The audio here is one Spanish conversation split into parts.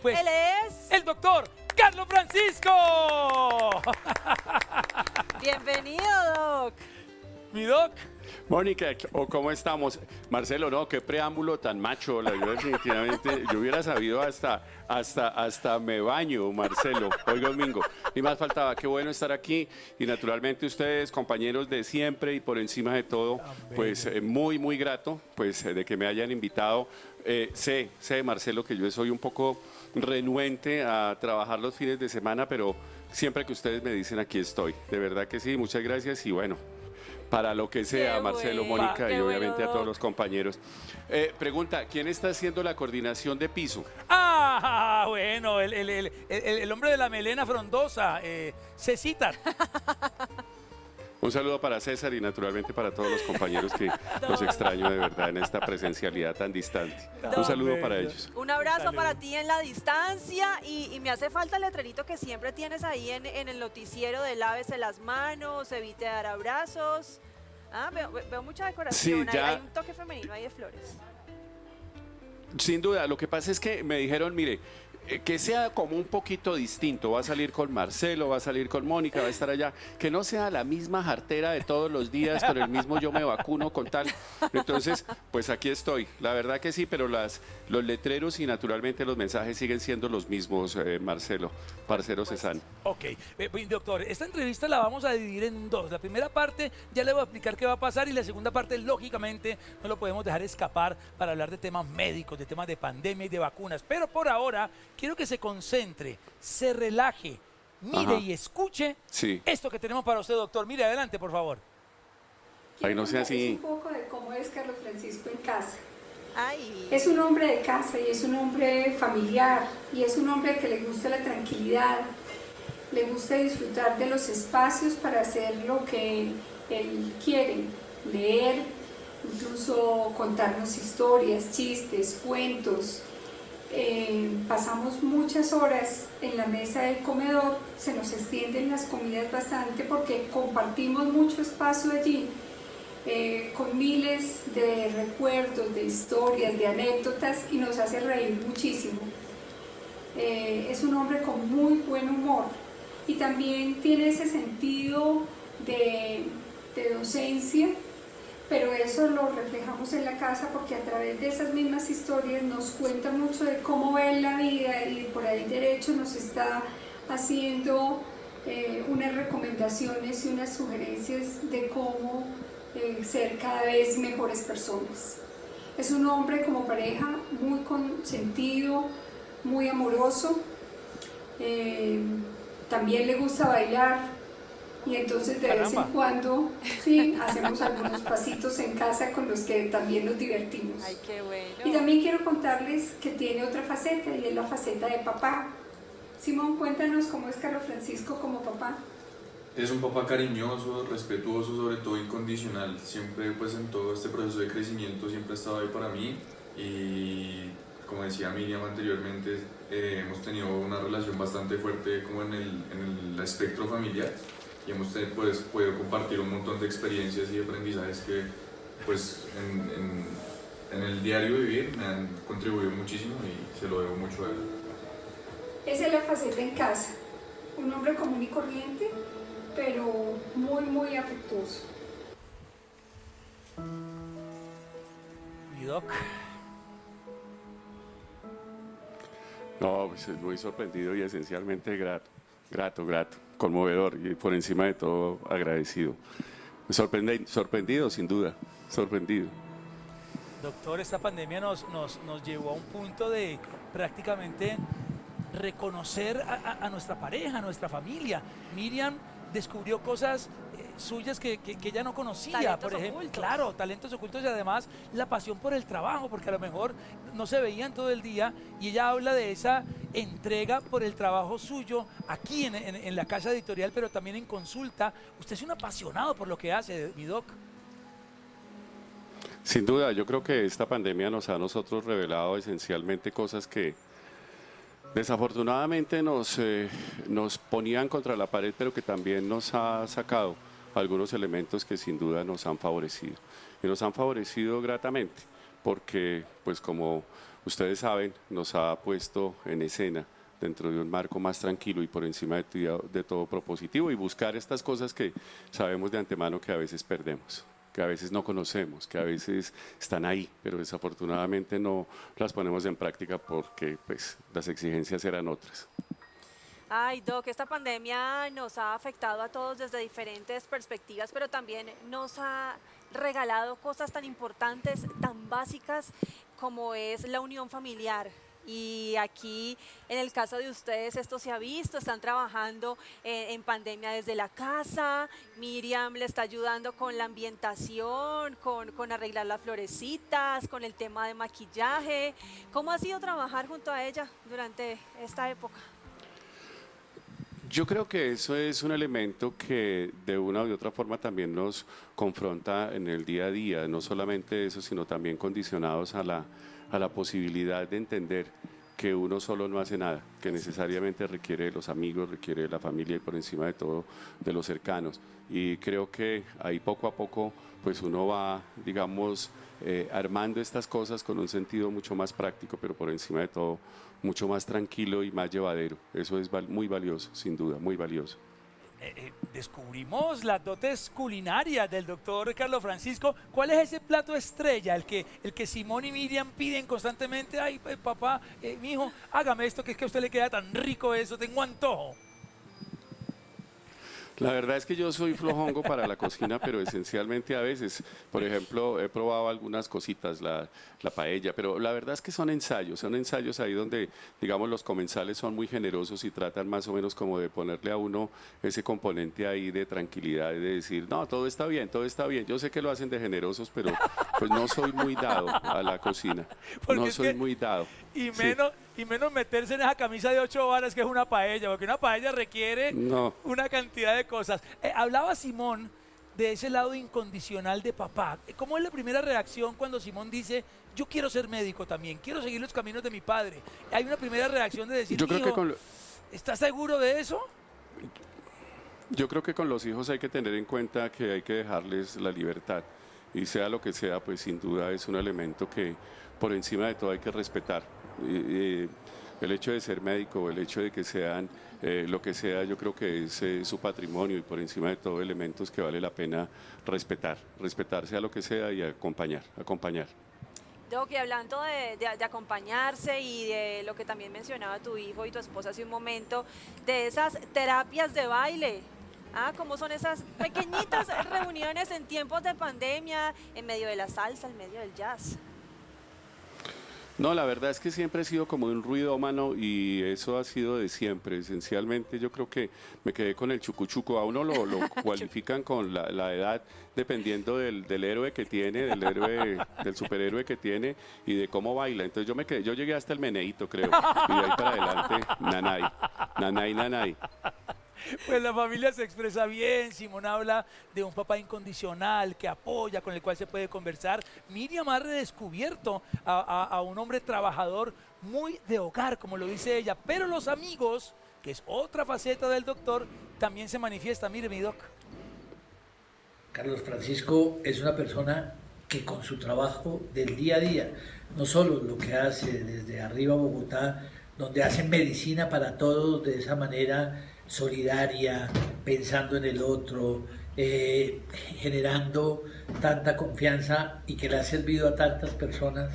Pues Él es... el doctor Carlos Francisco. Bienvenido, Doc. Mi doc. Mónica, ¿cómo estamos? Marcelo, no, qué preámbulo tan macho. Yo definitivamente, yo hubiera sabido hasta me baño, Marcelo, hoy domingo. Ni más faltaba, qué bueno estar aquí. Y naturalmente ustedes, compañeros de siempre y por encima de todo, pues muy, muy grato, pues de que me hayan invitado. Sé, Marcelo, que yo soy un poco renuente a trabajar los fines de semana, pero siempre que ustedes me dicen aquí estoy. De verdad que sí, muchas gracias y bueno. Para lo que sea, Qué Marcelo, bueno, Mónica qué y obviamente bueno, a todos Doc. los compañeros. Pregunta, ¿quién está haciendo la coordinación de piso? Ah, bueno, el hombre de la melena frondosa, Cecita. Un saludo para César y naturalmente para todos los compañeros que los extraño de verdad en esta presencialidad tan distante. Un saludo para ellos. Un abrazo Saludo. para ti en la distancia y me hace falta el letrerito que siempre tienes ahí en el noticiero de lávese las manos, evite dar abrazos. Ah, veo mucha decoración, Sí, ya. hay un toque femenino ahí de flores. Sin duda, lo que pasa es que me dijeron, mire, que sea como un poquito distinto, va a salir con Marcelo, va a salir con Mónica, va a estar allá, que no sea la misma jartera de todos los días, con el mismo yo me vacuno con tal. Entonces, pues aquí estoy, la verdad que sí, pero los letreros y naturalmente los mensajes siguen siendo los mismos, Marcelo, parcero Cezanne. Ok, doctor, esta entrevista la vamos a dividir en dos. La primera parte ya le voy a explicar qué va a pasar y la segunda parte, lógicamente, no lo podemos dejar escapar para hablar de temas médicos, de temas de pandemia y de vacunas. Pero por ahora, quiero que se concentre, se relaje, mire Ajá. y escuche Sí. esto que tenemos para usted, doctor. Mire, adelante, por favor. Ay, no sea Quiero contarles así. un poco de cómo es Carlos Francisco en casa. Ay, Es un hombre de casa y es un hombre familiar y es un hombre que le gusta la tranquilidad, le gusta disfrutar de los espacios para hacer lo que él quiere, leer, incluso contarnos historias, chistes, cuentos. Pasamos muchas horas en la mesa del comedor, se nos extienden las comidas bastante porque compartimos mucho espacio allí. Con miles de recuerdos, de historias, de anécdotas y nos hace reír muchísimo. Es un hombre con muy buen humor y también tiene ese sentido de docencia, pero eso lo reflejamos en la casa porque a través de esas mismas historias nos cuenta mucho de cómo ve la vida y por ahí derecho nos está haciendo unas recomendaciones y unas sugerencias de cómo ser cada vez mejores personas. Es un hombre como pareja muy consentido, muy amoroso, también le gusta bailar y entonces de vez en cuando sí, hacemos algunos pasitos en casa con los que también nos divertimos. ay, qué bueno. Y también quiero contarles que tiene otra faceta y es la faceta de papá. Simón, cuéntanos cómo es Carlos Francisco como papá. Es un papá cariñoso, respetuoso, sobre todo incondicional. Siempre, pues en todo este proceso de crecimiento, siempre ha estado ahí para mí. Y como decía Miriam anteriormente, hemos tenido una relación bastante fuerte como en el espectro familiar. Y hemos pues, podido compartir un montón de experiencias y aprendizajes que pues en el diario vivir me han contribuido muchísimo y se lo debo mucho a él. Esa es la faceta en casa. Un hombre común y corriente, pero muy, muy afectuoso. Mi doc. No, pues es muy sorprendido y esencialmente grato, conmovedor y por encima de todo agradecido. Sorprendido, sin duda, sorprendido. Doctor, esta pandemia nos llevó a un punto de prácticamente reconocer a nuestra pareja, a nuestra familia. Miriam descubrió cosas suyas que ella no conocía, Talentos por ejemplo, ocultos. claro, talentos ocultos y además la pasión por el trabajo, porque a lo mejor no se veían todo el día y ella habla de esa entrega por el trabajo suyo aquí en la casa editorial, pero también en consulta. Usted es un apasionado por lo que hace, mi doc. Sin duda, yo creo que esta pandemia nos ha a nosotros revelado esencialmente cosas que desafortunadamente nos ponían contra la pared, pero que también nos ha sacado algunos elementos que sin duda nos han favorecido. Y nos han favorecido gratamente. porque pues como ustedes saben, nos ha puesto en escena dentro de un marco más tranquilo y por encima de todo propositivo y buscar estas cosas que sabemos de antemano que a veces perdemos, que a veces no conocemos, que a veces están ahí, pero desafortunadamente no las ponemos en práctica porque pues, las exigencias eran otras. Ay, Doc, esta pandemia nos ha afectado a todos desde diferentes perspectivas, pero también nos ha regalado cosas tan importantes, tan básicas como es la unión familiar. Y aquí, en el caso de ustedes, esto se ha visto, están trabajando en pandemia desde la casa, Miriam le está ayudando con la ambientación, con arreglar las florecitas, con el tema de maquillaje. ¿Cómo ha sido trabajar junto a ella durante esta época? Yo creo que eso es un elemento que de una u de otra forma también nos confronta en el día a día, no solamente eso, sino también condicionados a la posibilidad de entender que uno solo no hace nada, que necesariamente requiere de los amigos, requiere de la familia y por encima de todo de los cercanos. Y creo que ahí poco a poco pues uno va, digamos, armando estas cosas con un sentido mucho más práctico, pero por encima de todo mucho más tranquilo y más llevadero. Eso es muy valioso, sin duda, muy valioso. Descubrimos las dotes culinarias del doctor Carlos Francisco. ¿Cuál es ese plato estrella, el que Simón y Miriam piden constantemente? Ay, papá, mi hijo, hágame esto, que es que a usted le queda tan rico eso, tengo antojo. La verdad es que yo soy flojongo para la cocina, pero esencialmente a veces, por ejemplo, he probado algunas cositas, la paella, pero la verdad es que son ensayos ahí donde, digamos, los comensales son muy generosos y tratan más o menos como de ponerle a uno ese componente ahí de tranquilidad y de decir, no, todo está bien, todo está bien. Yo sé que lo hacen de generosos, pero pues no soy muy dado a la cocina, Porque no es soy que- muy dado. Y Sí. menos meterse en esa camisa de 8 varas que es una paella, porque una paella requiere No. una cantidad de cosas. Hablaba Simón de ese lado incondicional de papá. ¿Cómo es la primera reacción cuando Simón dice, yo quiero ser médico también, quiero seguir los caminos de mi padre? Hay una primera reacción de decir, Yo creo que "Hijo, ¿estás seguro de eso?" Yo creo que con los hijos hay que tener en cuenta que hay que dejarles la libertad y sea lo que sea, pues sin duda es un elemento que por encima de todo hay que respetar. El hecho de ser médico, el hecho de que sean lo que sea, yo creo que es su patrimonio y por encima de todo elementos que vale la pena respetar sea lo que sea y acompañar. Doc, y hablando de acompañarse y de lo que también mencionaba tu hijo y tu esposa hace un momento, de esas terapias de baile. ¿Cómo son esas pequeñitas reuniones en tiempos de pandemia, en medio de la salsa, en medio del jazz? No, la verdad es que siempre he sido como un ruidómano y eso ha sido de siempre. Esencialmente yo creo que me quedé con el chucuchuco. A uno lo cualifican con la edad dependiendo del héroe que tiene, del superhéroe que tiene y de cómo baila. Entonces yo llegué hasta el meneíto, creo. Y de ahí para adelante, nanay. Pues la familia se expresa bien. Simón habla de un papá incondicional que apoya, con el cual se puede conversar. Miriam ha redescubierto a un hombre trabajador muy de hogar, como lo dice ella. Pero los amigos, que es otra faceta del doctor, también se manifiesta. Mire, mi doc. Carlos Francisco es una persona que con su trabajo del día a día, no solo lo que hace desde arriba Bogotá, donde hacen medicina para todos de esa manera solidaria, pensando en el otro, generando tanta confianza y que le ha servido a tantas personas.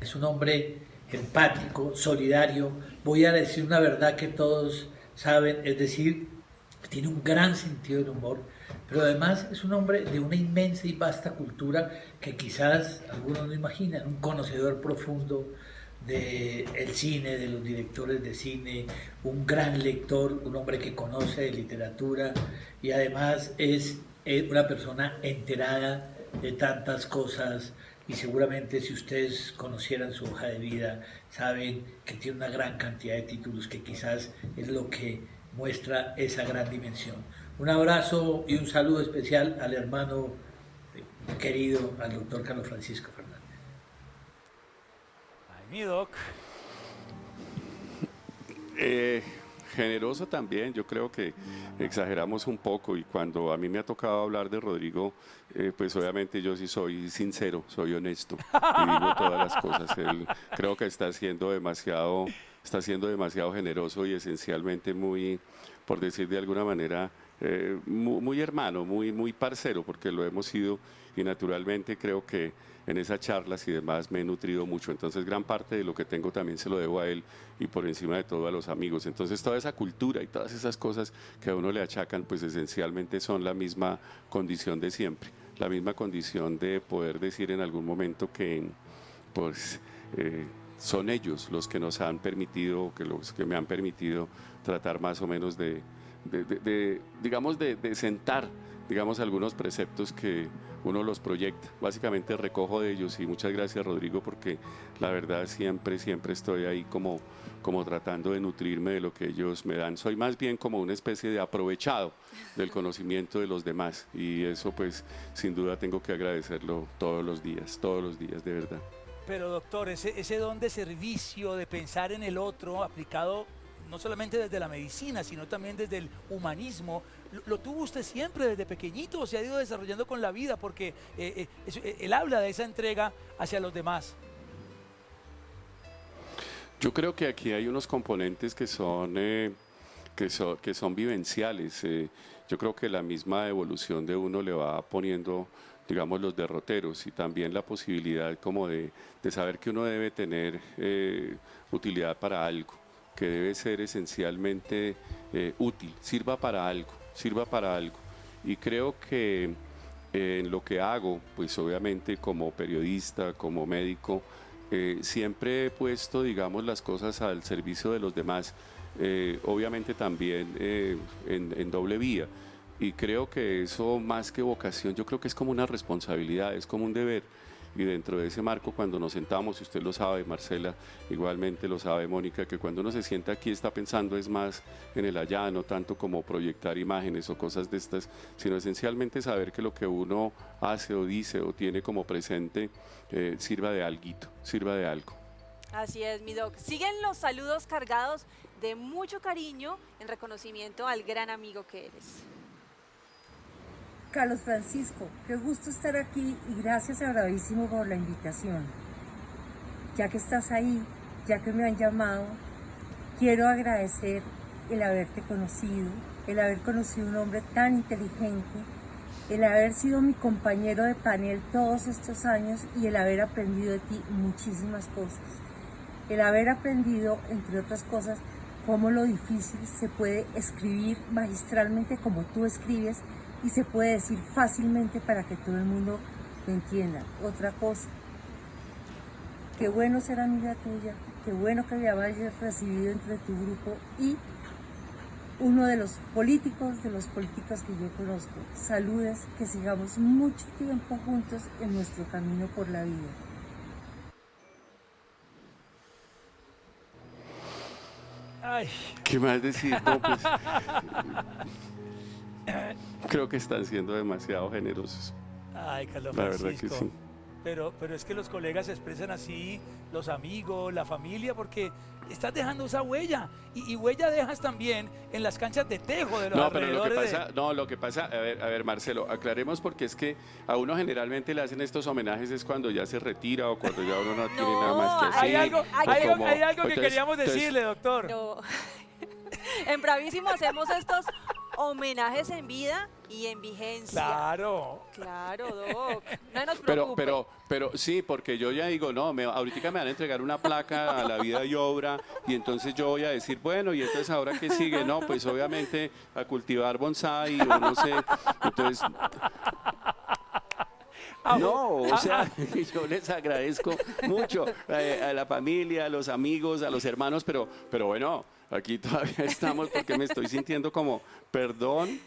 Es un hombre empático, solidario. Voy a decir una verdad que todos saben, es decir, tiene un gran sentido del humor, pero además es un hombre de una inmensa y vasta cultura que quizás algunos no imaginan, un conocedor profundo del cine, de los directores de cine, un gran lector, un hombre que conoce de literatura y además es una persona enterada de tantas cosas y seguramente si ustedes conocieran su hoja de vida saben que tiene una gran cantidad de títulos que quizás es lo que muestra esa gran dimensión. Un abrazo y un saludo especial al hermano querido, al doctor Carlos Francisco Fernández. Ay, mi doc. Generoso también, yo creo que exageramos un poco y cuando a mí me ha tocado hablar de Rodrigo, pues obviamente yo sí soy sincero, soy honesto y digo todas las cosas. Él creo que está siendo demasiado generoso y esencialmente muy, por decir de alguna manera, muy hermano, muy parcero, porque lo hemos sido y naturalmente creo que en esas charlas y demás me he nutrido mucho. Entonces gran parte de lo que tengo también se lo debo a él y por encima de todo a los amigos. Entonces toda esa cultura y todas esas cosas que a uno le achacan, pues esencialmente son la misma condición de siempre, la misma condición de poder decir en algún momento que pues son ellos los que nos han permitido, los que me han permitido tratar más o menos digamos, de sentar, digamos, algunos preceptos que uno los proyecta. Básicamente recojo de ellos y muchas gracias, Rodrigo, porque la verdad siempre estoy ahí como tratando de nutrirme de lo que ellos me dan. Soy más bien como una especie de aprovechado del conocimiento de los demás y eso pues sin duda tengo que agradecerlo todos los días, de verdad. Pero doctor, ese don de servicio, de pensar en el otro, aplicado no solamente desde la medicina, sino también desde el humanismo, lo tuvo usted siempre desde pequeñito o se ha ido desarrollando con la vida? Porque él habla de esa entrega hacia los demás. Yo creo que aquí hay unos componentes que son vivenciales. Yo creo que la misma evolución de uno le va poniendo, digamos, los derroteros y también la posibilidad como de saber que uno debe tener utilidad para algo, que debe ser esencialmente útil, sirva para algo. Y creo que en lo que hago, pues obviamente como periodista, como médico, siempre he puesto, digamos, las cosas al servicio de los demás, obviamente también en doble vía. Y creo que eso, más que vocación, yo creo que es como una responsabilidad, es como un deber. Y dentro de ese marco, cuando nos sentamos, y usted lo sabe, Marcela, igualmente lo sabe, Mónica, que cuando uno se sienta aquí está pensando es más en el allá, no tanto como proyectar imágenes o cosas de estas, sino esencialmente saber que lo que uno hace o dice o tiene como presente sirva de alguito, sirva de algo. Así es, mi doc. Siguen los saludos cargados de mucho cariño en reconocimiento al gran amigo que eres. Carlos Francisco, qué gusto estar aquí y gracias a Bravísimo por la invitación. Ya que estás ahí, ya que me han llamado, quiero agradecer el haberte conocido, el haber conocido un hombre tan inteligente, el haber sido mi compañero de panel todos estos años y el haber aprendido de ti muchísimas cosas. El haber aprendido, entre otras cosas, cómo lo difícil se puede escribir magistralmente como tú escribes y se puede decir fácilmente para que todo el mundo lo entienda. Otra cosa, qué bueno ser amiga tuya, qué bueno que me hayas recibido entre tu grupo y uno de los políticos que yo conozco. Saludes, que sigamos mucho tiempo juntos en nuestro camino por la vida. Ay, ¿Qué más decir? No, pues, creo que están siendo demasiado generosos. ay, Carlos La Francisco. verdad que sí. Pero es que los colegas se expresan así, los amigos, la familia, porque estás dejando esa huella. Y huella dejas también en las canchas de tejo de los No, pero alrededores. lo que pasa, a ver, Marcelo, aclaremos porque es que a uno generalmente le hacen estos homenajes es cuando ya se retira o cuando ya uno no tiene nada más que hacer. Hay algo, hay algo que Entonces- queríamos decirle, doctor. No. En Bravísimo hacemos estos homenajes en vida y en vigencia. Claro. Claro, doc. No nos Pero preocupe. sí, porque yo ya digo, no, ahorita me van a entregar una placa a la vida y obra y entonces yo voy a decir, bueno, y entonces ahora qué sigue, no, pues obviamente a cultivar bonsái o no sé, entonces... No, o sea, yo les agradezco mucho a la familia, a los amigos, a los hermanos, pero bueno, aquí todavía estamos porque me estoy sintiendo como, perdón,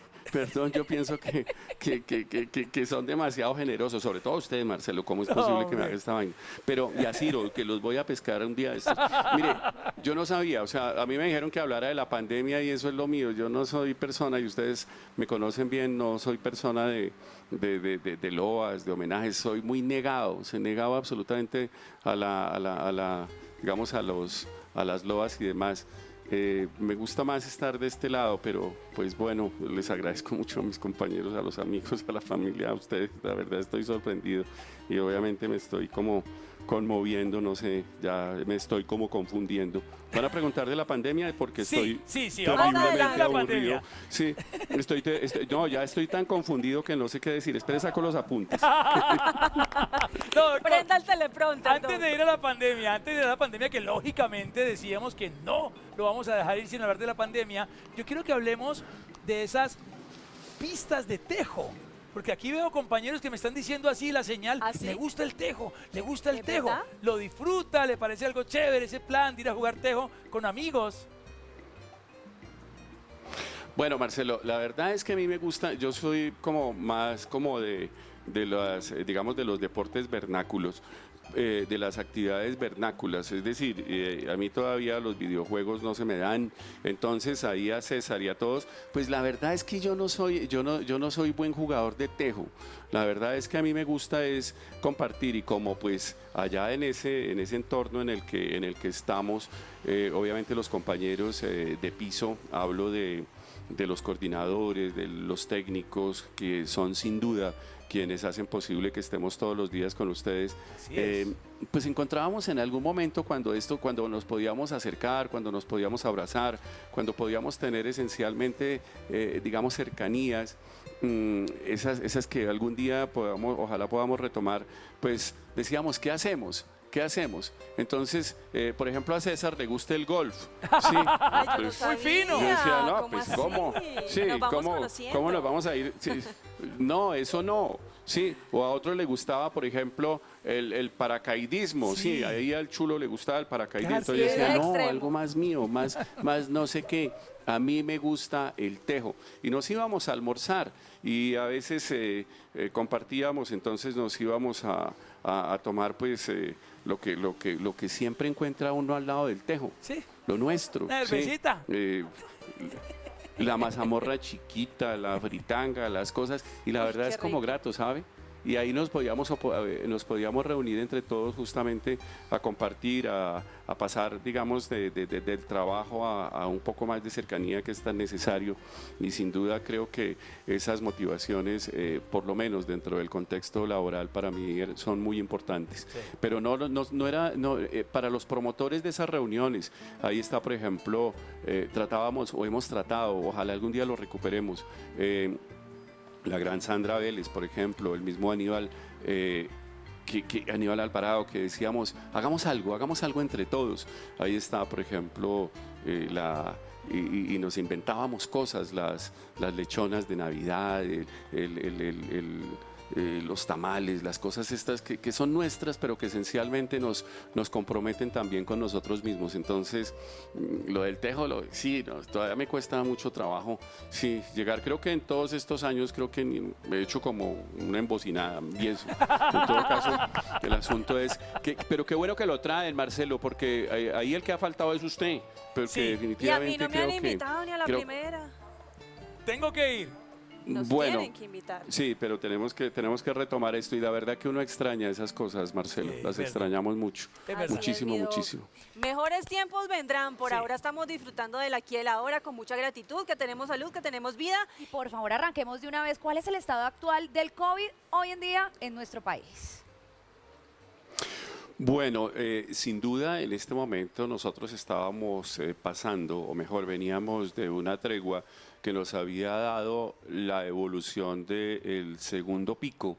yo pienso que son demasiado generosos, sobre todo ustedes, Marcelo, ¿cómo es posible que me haga esta vaina? Pero, y a Ciro, que los voy a pescar un día de estos. Mire, yo no sabía, o sea, a mí me dijeron que hablara de la pandemia y eso es lo mío, yo no soy persona, y ustedes me conocen bien, no soy persona de loas, de homenajes, soy muy negado, se negaba absolutamente digamos, a las loas y demás. Me gusta más estar de este lado, pero pues bueno, les agradezco mucho a mis compañeros, a los amigos, a la familia, a ustedes. La verdad estoy sorprendido y obviamente me estoy como conmoviendo, no sé, ya me estoy como confundiendo. Van a preguntar de la pandemia porque estoy sí, vamos a hablar de terriblemente la aburrido. pandemia. Sí, no, ya estoy tan confundido que no sé qué decir. Espere, saco los apuntes. No, doctor, Prenda el teleprompter. antes de ir a la pandemia, que lógicamente decíamos que no lo vamos a dejar ir sin hablar de la pandemia, yo quiero que hablemos de esas pistas de tejo. Porque aquí veo compañeros que me están diciendo así la señal, ¿Ah, sí? le gusta el tejo, le gusta el ¿Es tejo, verdad? lo disfruta, le parece algo chévere ese plan de ir a jugar tejo con amigos. Bueno, Marcelo, la verdad es que a mí me gusta, yo soy como más como de las, digamos, de los deportes vernáculos, de las actividades vernáculas, es decir, a mí todavía los videojuegos no se me dan, entonces ahí a César y a todos, pues la verdad es que yo no soy buen jugador de tejo. La verdad es que a mí me gusta es compartir y como pues allá en ese entorno en el que estamos, obviamente los compañeros de piso, hablo de los coordinadores, de los técnicos, que son sin duda quienes hacen posible que estemos todos los días con ustedes. Pues encontrábamos en algún momento cuando nos podíamos acercar, cuando nos podíamos abrazar, cuando podíamos tener esencialmente, digamos, cercanías, esas que algún día ojalá podamos retomar, pues decíamos, ¿qué hacemos? ¿Qué hacemos? Entonces, por ejemplo, a César le gusta el golf. Sí, Ay, yo no pues, sabía. Muy fino. yo decía, no, ¿Cómo pues así? ¿cómo? Sí, Nos vamos ¿cómo conociendo. nos vamos a ir? Sí, no, eso no. Sí, o a otro le gustaba, por ejemplo, el paracaidismo. Sí, ahí al chulo le gustaba el paracaidismo. Claro, Entonces sí, decía, era no, extremo. algo más mío, más no sé qué. A mí me gusta el tejo. Y nos íbamos a almorzar y a veces compartíamos, entonces nos íbamos a tomar pues lo que siempre encuentra uno al lado del tejo. Sí. Lo nuestro. Una sí. cervecita. La mazamorra chiquita, la fritanga, las cosas, y la verdad qué es como rico. grato, ¿sabe? Y ahí nos podíamos reunir entre todos justamente a compartir, a pasar, digamos, del trabajo a un poco más de cercanía que es tan necesario. Y sin duda creo que esas motivaciones, por lo menos dentro del contexto laboral, para mí son muy importantes. Sí. Pero para los promotores de esas reuniones, ahí está, por ejemplo, tratábamos o hemos tratado, ojalá algún día lo recuperemos, la gran Sandra Vélez, por ejemplo, el mismo Aníbal, Aníbal Alvarado, que decíamos, hagamos algo entre todos. Ahí está, por ejemplo, y nos inventábamos cosas, las lechonas de Navidad, los tamales, las cosas estas que son nuestras, pero que esencialmente nos comprometen también con nosotros mismos. Entonces, lo del tejo, sí, todavía me cuesta mucho trabajo, sí, llegar. Creo que en todos estos años, creo que he hecho como una embocinada, y eso. En todo caso, el asunto es, pero qué bueno que lo traen, Marcelo, porque ahí el que ha faltado es usted, porque Sí. Y a mí definitivamente no me han creo que... invitado ni a la creo- primera. Tengo que ir. Nos Bueno, tienen que invitar. sí, pero tenemos que retomar esto y la verdad que uno extraña esas cosas, Marcelo, Sí, las verdad. extrañamos mucho, Es Así verdad. muchísimo, mi Doc. muchísimo. Mejores tiempos vendrán. Por Sí. ahora estamos disfrutando del aquí y el ahora con mucha gratitud, que tenemos salud, que tenemos vida. Y por favor, arranquemos de una vez. ¿Cuál es el estado actual del COVID hoy en día en nuestro país? Bueno, sin duda en este momento nosotros estábamos pasando, o mejor, veníamos de una tregua que nos había dado la evolución del segundo pico,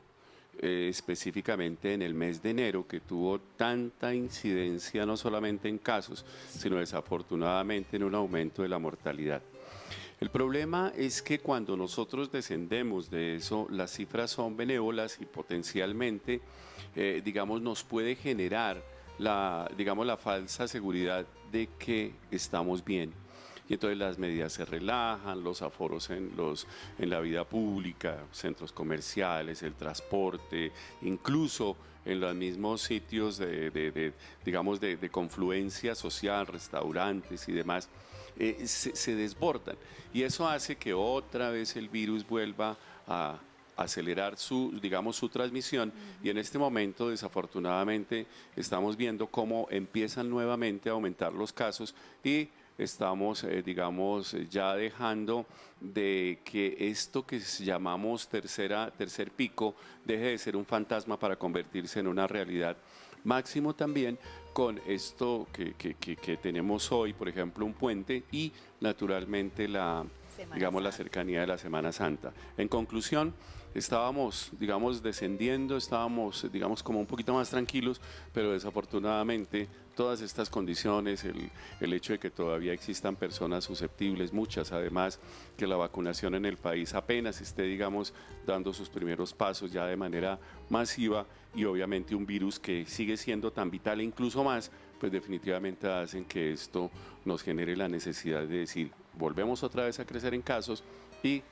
específicamente en el mes de enero, que tuvo tanta incidencia no solamente en casos, sino desafortunadamente en un aumento de la mortalidad. El problema es que cuando nosotros descendemos de eso, las cifras son benévolas y potencialmente, digamos, nos puede generar la falsa seguridad de que estamos bien. Y entonces las medidas se relajan, los aforos en la vida pública, centros comerciales, el transporte, incluso en los mismos sitios de confluencia social, restaurantes y demás, se desbordan. Y eso hace que otra vez el virus vuelva a acelerar su transmisión, y en este momento desafortunadamente estamos viendo cómo empiezan nuevamente a aumentar los casos y estamos, digamos, ya dejando de que esto que llamamos tercer pico deje de ser un fantasma para convertirse en una realidad. Máximo también con esto que tenemos hoy, por ejemplo, un puente y naturalmente la cercanía de la Semana Santa. En conclusión, estábamos, digamos, descendiendo, estábamos, digamos, como un poquito más tranquilos, pero desafortunadamente todas estas condiciones, el hecho de que todavía existan personas susceptibles, muchas además, que la vacunación en el país apenas esté, digamos, dando sus primeros pasos ya de manera masiva y obviamente un virus que sigue siendo tan vital e incluso más, pues definitivamente hacen que esto nos genere la necesidad de decir, volvemos otra vez a crecer en casos y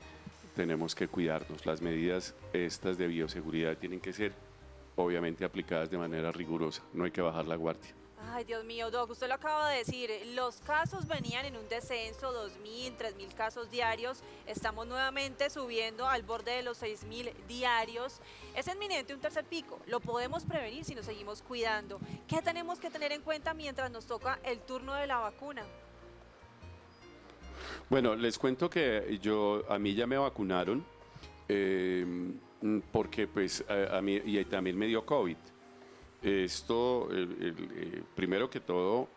tenemos que cuidarnos. Las medidas estas de bioseguridad tienen que ser obviamente aplicadas de manera rigurosa, no hay que bajar la guardia. Ay, Dios mío, Doc, usted lo acaba de decir, los casos venían en un descenso, 2.000, 3.000 casos diarios, estamos nuevamente subiendo al borde de los 6.000 diarios, es inminente un tercer pico, lo podemos prevenir si nos seguimos cuidando. ¿Qué tenemos que tener en cuenta mientras nos toca el turno de la vacuna? Bueno, les cuento que a mí ya me vacunaron porque pues a mí y también me dio COVID. Esto, primero que todo,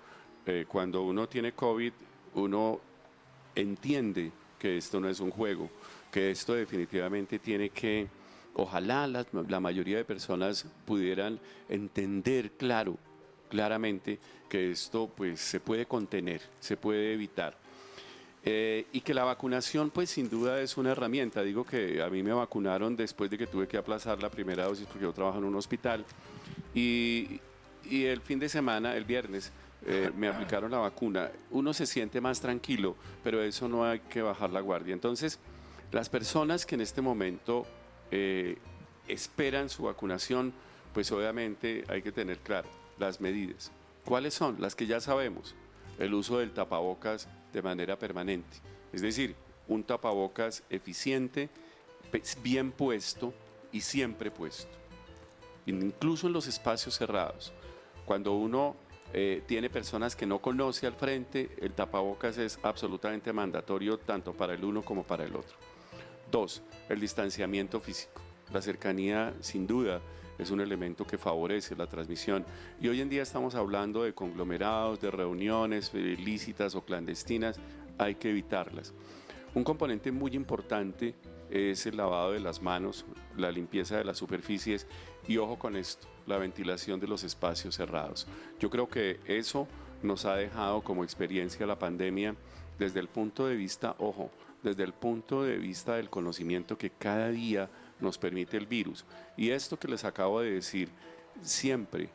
cuando uno tiene COVID, uno entiende que esto no es un juego, que esto definitivamente tiene que, ojalá la mayoría de personas pudieran entender claramente que esto pues se puede contener, se puede evitar. Y que la vacunación pues sin duda es una herramienta. Digo que a mí me vacunaron después de que tuve que aplazar la primera dosis porque yo trabajo en un hospital y el fin de semana, el viernes, me aplicaron la vacuna. Uno se siente más tranquilo, pero eso no hay que bajar la guardia. Entonces, las personas que en este momento esperan su vacunación, pues obviamente hay que tener claro las medidas. ¿Cuáles son? Las que ya sabemos. El uso del tapabocas de manera permanente. Es decir, un tapabocas eficiente, bien puesto y siempre puesto. Incluso en los espacios cerrados. Cuando uno tiene personas que no conoce al frente, el tapabocas es absolutamente mandatorio tanto para el uno como para el otro. 2. El distanciamiento físico. La cercanía, sin duda, es un elemento que favorece la transmisión. Y hoy en día estamos hablando de conglomerados, de reuniones ilícitas o clandestinas, hay que evitarlas. Un componente muy importante es el lavado de las manos, la limpieza de las superficies y ojo con esto, la ventilación de los espacios cerrados. Yo creo que eso nos ha dejado como experiencia la pandemia desde el punto de vista, ojo, desde el punto de vista del conocimiento que cada día nos permite el virus. Y esto que les acabo de decir, siempre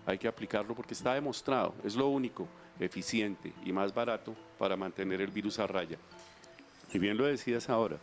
hay que aplicarlo porque está demostrado, es lo único eficiente y más barato para mantener el virus a raya. Y bien lo decías ahora,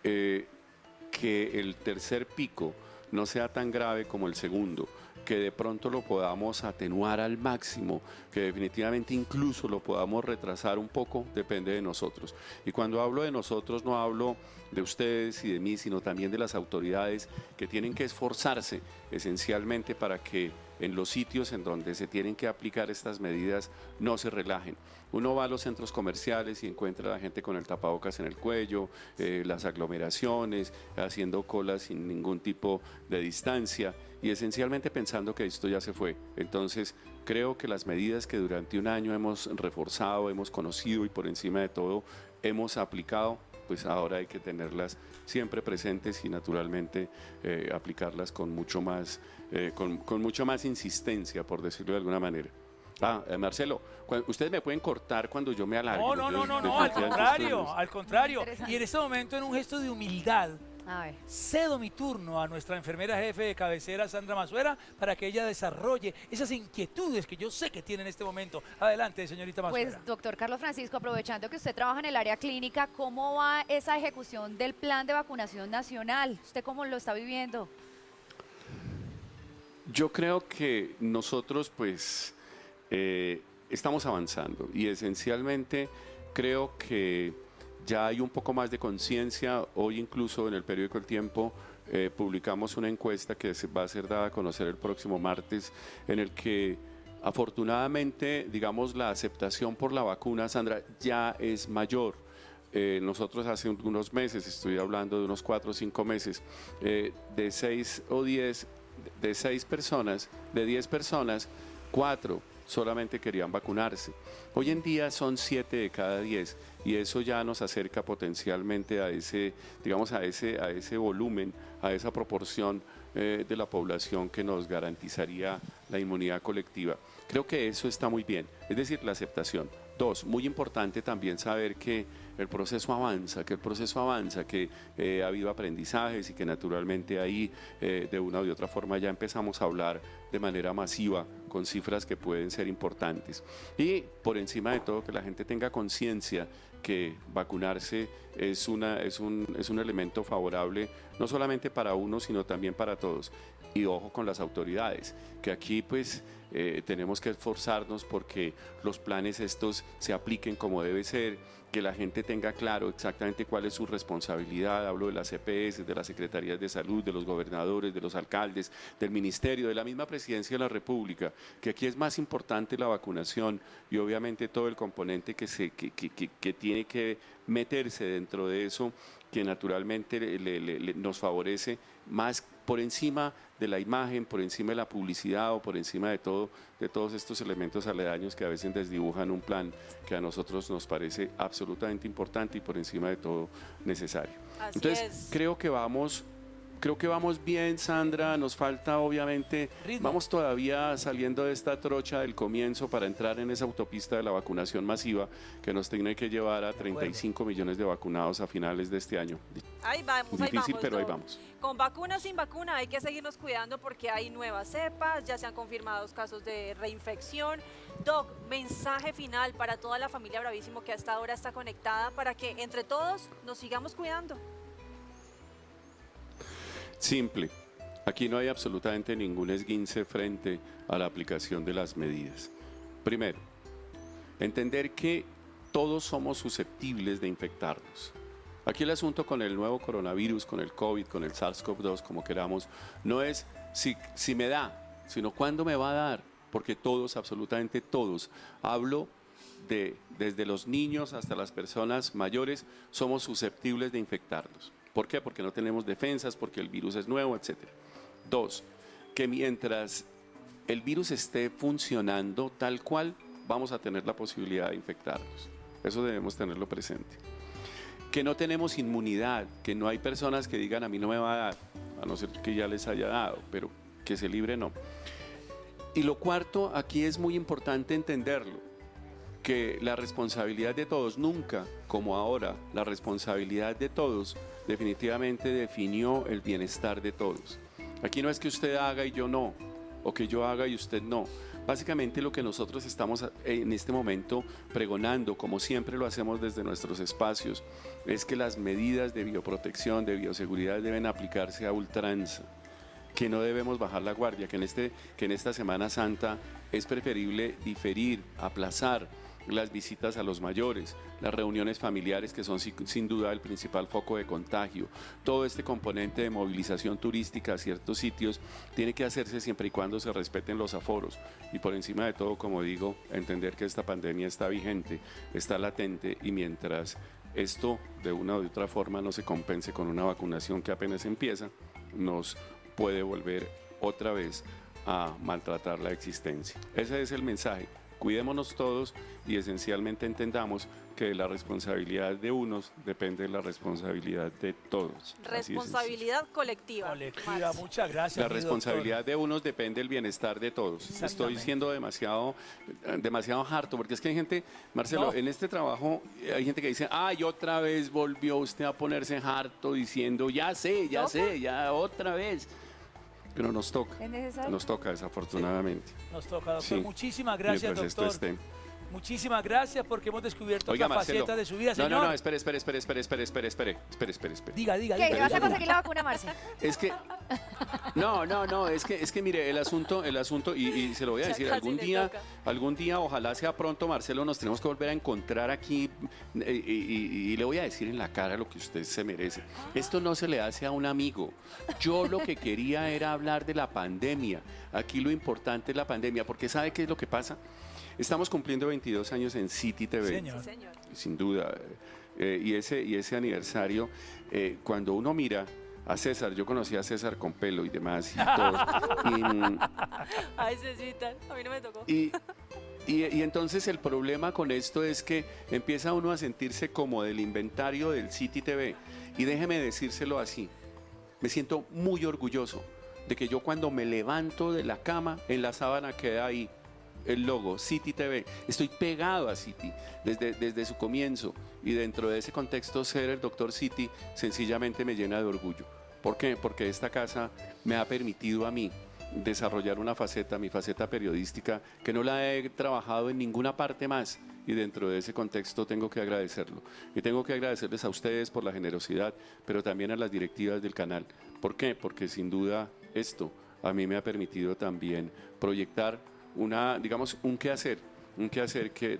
que el tercer pico no sea tan grave como el segundo, que de pronto lo podamos atenuar al máximo, que definitivamente incluso lo podamos retrasar un poco, depende de nosotros. Y cuando hablo de nosotros no hablo de ustedes y de mí, sino también de las autoridades que tienen que esforzarse esencialmente para que en los sitios en donde se tienen que aplicar estas medidas no se relajen. Uno va a los centros comerciales y encuentra a la gente con el tapabocas en el cuello, las aglomeraciones, haciendo colas sin ningún tipo de distancia y esencialmente pensando que esto ya se fue. Entonces, creo que las medidas que durante un año hemos reforzado, hemos conocido y por encima de todo hemos aplicado, pues ahora hay que tenerlas siempre presentes y naturalmente aplicarlas con mucho más insistencia, por decirlo de alguna manera. Marcelo, ustedes me pueden cortar cuando yo me alargue. No, al contrario. Y en este momento, en un gesto de humildad, cedo mi turno a nuestra enfermera jefe de cabecera, Sandra Mazuera, para que ella desarrolle esas inquietudes que yo sé que tiene en este momento. Adelante, señorita Mazuera. Pues, doctor Carlos Francisco, aprovechando que usted trabaja en el área clínica, ¿cómo va esa ejecución del plan de vacunación nacional? ¿Usted cómo lo está viviendo? Yo creo que nosotros, pues, estamos avanzando y esencialmente creo que ya hay un poco más de conciencia. Hoy incluso en el periódico El Tiempo publicamos una encuesta que va a ser dada a conocer el próximo martes en el que Afortunadamente, digamos, la aceptación por la vacuna, Sandra, ya es mayor. Nosotros hace unos meses, estoy hablando de unos 4 o 5 meses, de 6 o 10, de 6 personas, de 10 personas, 4 solamente querían vacunarse. Hoy en día son 7 de cada 10 y eso ya nos acerca potencialmente a ese, digamos, a ese volumen, a esa proporción de la población que nos garantizaría la inmunidad colectiva. Creo que eso está muy bien, es decir, la aceptación. 2, muy importante también saber que el proceso avanza, que ha habido aprendizajes y que naturalmente ahí de una u otra forma ya empezamos a hablar de manera masiva con cifras que pueden ser importantes. Y por encima de todo que la gente tenga conciencia que vacunarse es un elemento favorable no solamente para uno sino también para todos. Y ojo con las autoridades, que aquí pues tenemos que esforzarnos porque los planes estos se apliquen como debe ser, que la gente tenga claro exactamente cuál es su responsabilidad. Hablo de las EPS, de las Secretarías de Salud, de los gobernadores, de los alcaldes, del Ministerio, de la misma Presidencia de la República, que aquí es más importante la vacunación y obviamente todo el componente que tiene que meterse dentro de eso, que naturalmente nos favorece más por encima de la imagen, por encima de la publicidad o por encima de todos estos elementos aledaños que a veces desdibujan un plan que a nosotros nos parece absolutamente importante y por encima de todo necesario. Así Entonces, es. creo que vamos bien, Sandra, nos falta obviamente, Ritmo. vamos todavía saliendo de esta trocha del comienzo para entrar en esa autopista de la vacunación masiva que nos tiene que llevar a 35 millones de vacunados a finales de este año. Ahí vamos, Difícil, pero ahí Doc. vamos. Con vacuna o sin vacuna hay que seguirnos cuidando porque hay nuevas cepas, ya se han confirmado casos de reinfección. Doc, mensaje final para toda la familia Bravísimo que hasta ahora está conectada para que entre todos nos sigamos cuidando. Simple. Aquí no hay absolutamente ningún esguince frente a la aplicación de las medidas. Primero, entender que todos somos susceptibles de infectarnos. Aquí el asunto con el nuevo coronavirus, con el COVID, con el SARS-CoV-2, como queramos, no es si me da, sino cuándo me va a dar, porque todos, absolutamente todos, hablo desde los niños hasta las personas mayores, somos susceptibles de infectarnos. ¿Por qué? Porque no tenemos defensas, porque el virus es nuevo, etc. 2, que mientras el virus esté funcionando tal cual, vamos a tener la posibilidad de infectarnos. Eso debemos tenerlo presente. Que no tenemos inmunidad, que no hay personas que digan a mí no me va a dar, a no ser que ya les haya dado, pero que se libre no. Y lo cuarto, aquí es muy importante entenderlo, que la responsabilidad de todos, nunca como ahora, la responsabilidad de todos definitivamente definió el bienestar de todos. Aquí no es que usted haga y yo no, o que yo haga y usted no. Básicamente lo que nosotros estamos en este momento pregonando, como siempre lo hacemos desde nuestros espacios, es que las medidas de bioprotección, de bioseguridad deben aplicarse a ultranza, que no debemos bajar la guardia, que en esta Semana Santa es preferible diferir, aplazar las visitas a los mayores, las reuniones familiares que son sin duda el principal foco de contagio. Todo este componente de movilización turística a ciertos sitios tiene que hacerse siempre y cuando se respeten los aforos y por encima de todo, como digo, entender que esta pandemia está vigente, está latente y mientras esto de una u otra forma no se compense con una vacunación que apenas empieza, nos puede volver otra vez a maltratar la existencia. Ese es el mensaje. Cuidémonos todos y esencialmente entendamos que la responsabilidad de unos depende de la responsabilidad de todos. Responsabilidad colectiva. Colectiva, Max. muchas gracias. La mi responsabilidad de unos depende del bienestar de todos. Estoy Exactamente. siendo demasiado harto, porque es que hay gente, Marcelo, No. en este trabajo hay gente que dice, ay, otra vez volvió usted a ponerse harto diciendo, ya sé, ya otra vez. Pero nos toca, ¿Es necesario? nos toca desafortunadamente. Nos toca, doctor. Sí. Muchísimas gracias, Mientras esto doctor. esté. Muchísimas gracias porque hemos descubierto Oiga, otra Marcelo. faceta de su vida, No, señor. no, espere. Diga, diga, ¿Qué? diga. ¿Vas a conseguir la vacuna, Marce? Es que no, es que mire, el asunto, y se lo voy a Ya decir, casi le toca. algún día, ojalá sea pronto, Marcelo, nos tenemos que volver a encontrar aquí y le voy a decir en la cara lo que usted se merece. Esto no se le hace a un amigo. Yo lo que quería era hablar de la pandemia. Aquí lo importante es la pandemia, porque ¿sabe qué es lo que pasa? Estamos cumpliendo 22 años en City TV. Señor. Sí, señor. Sin duda. Y ese aniversario, cuando uno mira a César, yo conocí a César con pelo y demás y todo. Ay, Cecita, a mí no me tocó. Y entonces el problema con esto es que empieza uno a sentirse como del inventario del City TV. Y déjeme decírselo así, me siento muy orgulloso de que yo cuando me levanto de la cama, en la sábana queda ahí el logo City TV. Estoy pegado a City desde su comienzo y dentro de ese contexto ser el Dr. City sencillamente me llena de orgullo. ¿Por qué? Porque esta casa me ha permitido a mí desarrollar una faceta, mi faceta periodística, que no la he trabajado en ninguna parte más. Y dentro de ese contexto tengo que agradecerlo. Y tengo que agradecerles a ustedes por la generosidad, pero también a las directivas del canal. ¿Por qué? Porque sin duda esto a mí me ha permitido también proyectar un quehacer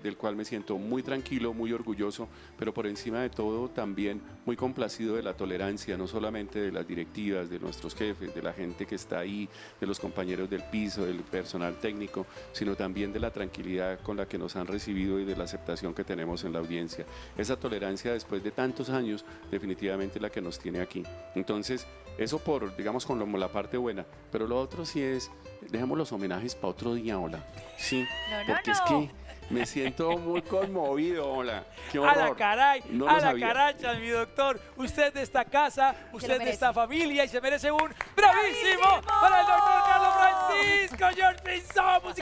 del cual me siento muy tranquilo, muy orgulloso, pero por encima de todo también muy complacido de la tolerancia, no solamente de las directivas, de nuestros jefes, de la gente que está ahí, de los compañeros del piso, del personal técnico, sino también de la tranquilidad con la que nos han recibido y de la aceptación que tenemos en la audiencia. Esa tolerancia después de tantos años, definitivamente la que nos tiene aquí. Entonces, eso como la parte buena, pero lo otro sí es, dejemos los homenajes para otro día, hola. Sí, porque es que me siento muy conmovido, hola. Qué horror. A la caray, No lo a la sabía. caracha, mi doctor. Usted de esta casa, usted de merece. esta familia y se merece un bravísimo para el doctor Carlos Francisco George Pinzón.